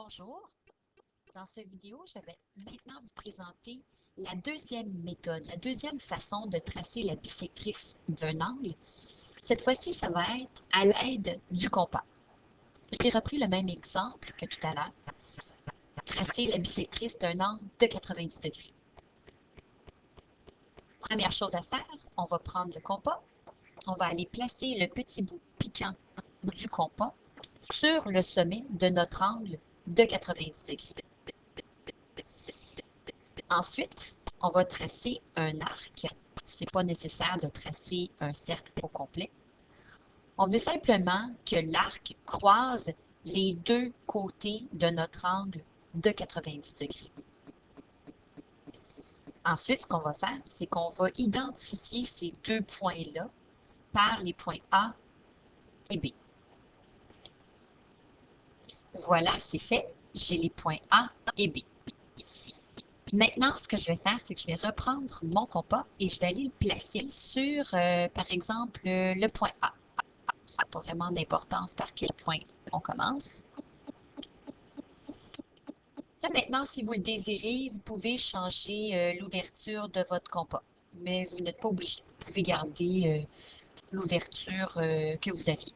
Bonjour, dans cette vidéo, je vais maintenant vous présenter la deuxième méthode, la deuxième façon de tracer la bisectrice d'un angle. Cette fois-ci, ça va être à l'aide du compas. J'ai repris le même exemple que tout à l'heure. Tracer la bisectrice d'un angle de 90 degrés. Première chose à faire, on va prendre le compas. On va aller placer le petit bout piquant du compas sur le sommet de notre angle de 90 degrés. Ensuite, on va tracer un arc. Ce n'est pas nécessaire de tracer un cercle au complet. On veut simplement que l'arc croise les deux côtés de notre angle de 90 degrés. Ensuite, ce qu'on va faire, c'est qu'on va identifier ces deux points-là par les points A et B. Voilà, c'est fait. J'ai les points A et B. Maintenant, ce que je vais faire, c'est que je vais reprendre mon compas et je vais aller le placer sur, par exemple, le point A. Ça n'a pas vraiment d'importance par quel point on commence. Là, maintenant, si vous le désirez, vous pouvez changer l'ouverture de votre compas. Mais vous n'êtes pas obligé. Vous pouvez garder l'ouverture que vous aviez.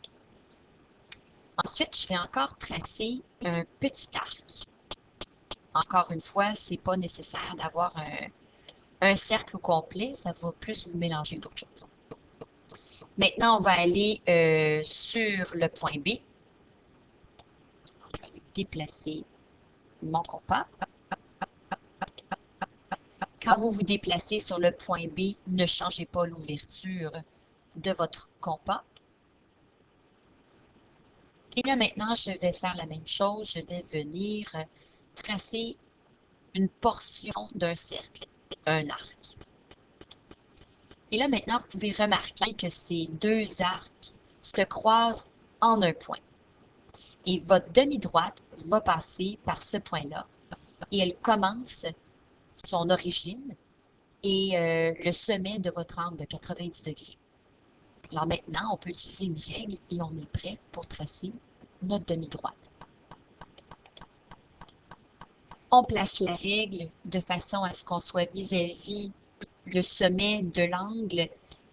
Ensuite, je vais encore tracer un petit arc. Encore une fois, ce n'est pas nécessaire d'avoir un cercle complet, ça va plus vous mélanger d'autres choses. Maintenant, on va aller sur le point B. Je vais aller déplacer mon compas. Quand vous vous déplacez sur le point B, ne changez pas l'ouverture de votre compas. Et là, maintenant, je vais faire la même chose. Je vais venir tracer une portion d'un cercle, un arc. Et là, maintenant, vous pouvez remarquer que ces deux arcs se croisent en un point. Et votre demi-droite va passer par ce point-là. Et elle commence son origine et le sommet de votre angle de 90 degrés. Alors maintenant, on peut utiliser une règle et on est prêt pour tracer notre demi-droite. On place la règle de façon à ce qu'on soit vis-à-vis le sommet de l'angle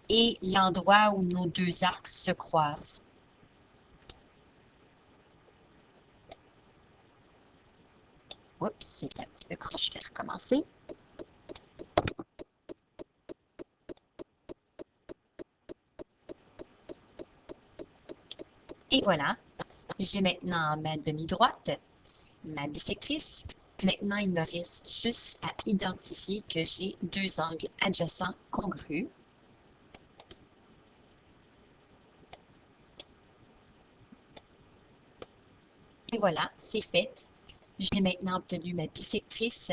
et l'endroit où nos deux arcs se croisent. Oups, c'est un petit peu croche, je vais recommencer. Et voilà, j'ai maintenant ma demi-droite, ma bisectrice. Maintenant, il me reste juste à identifier que j'ai deux angles adjacents congrus. Et voilà, c'est fait. J'ai maintenant obtenu ma bisectrice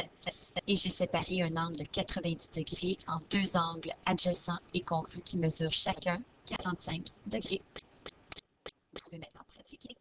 et j'ai séparé un angle de 90 degrés en deux angles adjacents et congrus qui mesurent chacun 45 degrés. Vous pouvez maintenant pratiquer.